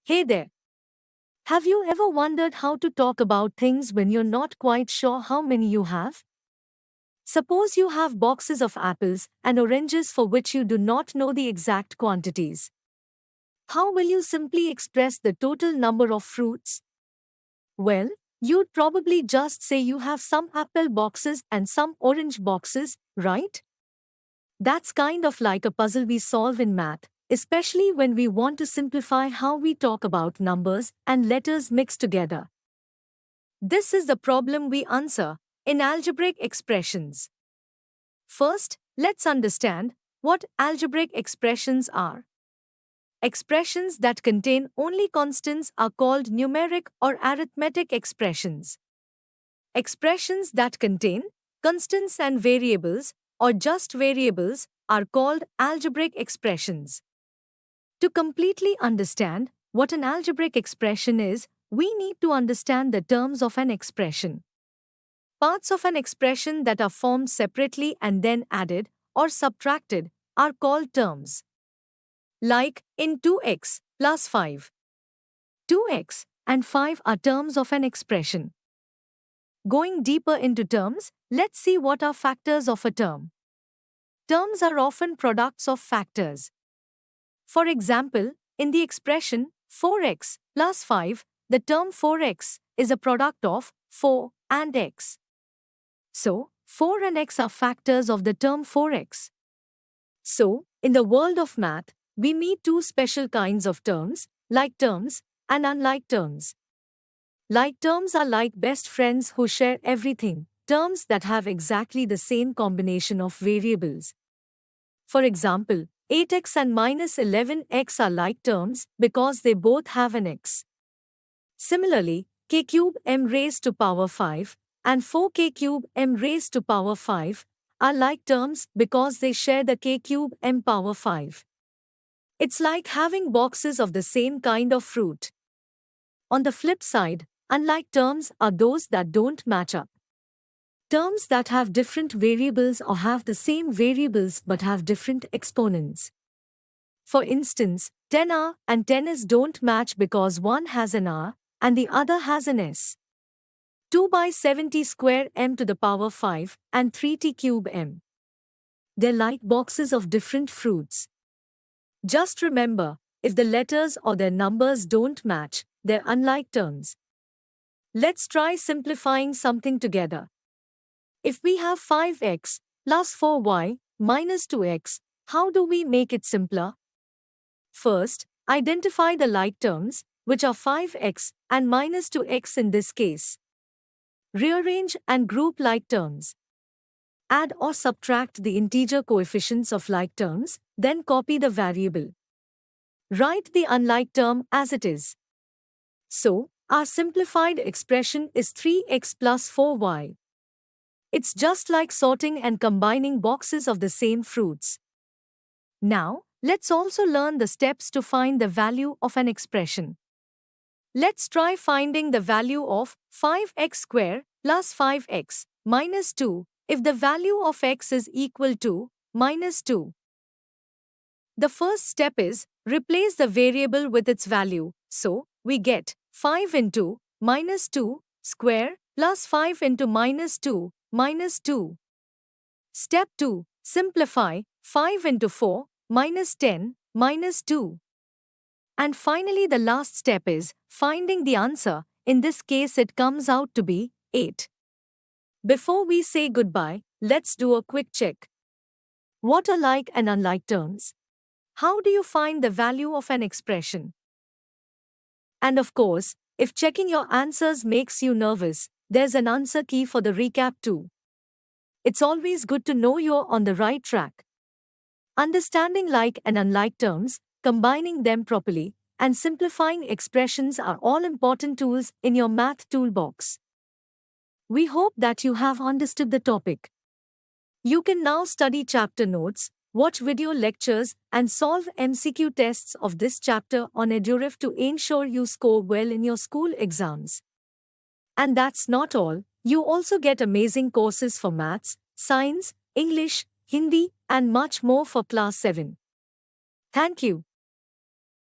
Hey there. Have you ever wondered how to talk about things when you're not quite sure how many you have? Suppose you have boxes of apples and oranges for which you do not know the exact quantities. How will you simply express the total number of fruits? Well, you'd probably just say you have some apple boxes and some orange boxes, right? That's kind of like a puzzle we solve in math, especially when we want to simplify how we talk about numbers and letters mixed together. This is the problem we answer in algebraic expressions. First, let's understand what algebraic expressions are. Expressions that contain only constants are called numeric or arithmetic expressions. Expressions that contain constants and variables, or just variables, are called algebraic expressions. To completely understand what an algebraic expression is, we need to understand the terms of an expression. Parts of an expression that are formed separately and then added or subtracted are called terms. Like in 2x plus 5. 2x and 5 are terms of an expression. Going deeper into terms, let's see what are factors of a term. Terms are often products of factors. For example, in the expression 4x plus 5, the term 4x is a product of 4 and x. So, 4 and x are factors of the term 4x. So, in the world of math, we meet two special kinds of terms, like terms and unlike terms. Like terms are like best friends who share everything, terms that have exactly the same combination of variables. For example, 8x and minus 11x are like terms because they both have an x. Similarly, k cube m raised to power 5 and 4k cube m raised to power 5 are like terms because they share the k cube m power 5. It's like having boxes of the same kind of fruit. On the flip side, unlike terms are those that don't match up. Terms that have different variables or have the same variables but have different exponents. For instance, 10r and 10s don't match because one has an r and the other has an s. 2 by 70 square m to the power 5 and 3t cube m. They're like boxes of different fruits. Just remember, if the letters or their numbers don't match, they're unlike terms. Let's try simplifying something together. If we have 5x plus 4y minus 2x, how do we make it simpler? First, identify the like terms, which are 5x and minus 2x in this case. Rearrange and group like terms. Add or subtract the integer coefficients of like terms, then copy the variable. Write the unlike term as it is. So, our simplified expression is 3x plus 4y. It's just like sorting and combining boxes of the same fruits. Now, let's also learn the steps to find the value of an expression. Let's try finding the value of 5x squared plus 5x minus 2 if the value of x is equal to minus 2. The first step is replace the variable with its value, so we get 5 into minus 2 square plus 5 into minus 2 minus 2. Step 2. Simplify 5 into 4 minus 10 minus 2. And finally the last step is finding the answer. In this case it comes out to be 8. Before we say goodbye, let's do a quick check. What are like and unlike terms? How do you find the value of an expression? And of course, if checking your answers makes you nervous, there's an answer key for the recap too. It's always good to know you're on the right track. Understanding like and unlike terms, combining them properly, and simplifying expressions are all important tools in your math toolbox. We hope that you have understood the topic. You can now study chapter notes, watch video lectures, and solve MCQ tests of this chapter on Eduref to ensure you score well in your school exams. And that's not all, you also get amazing courses for maths, science, English, Hindi, and much more for class 7. Thank you.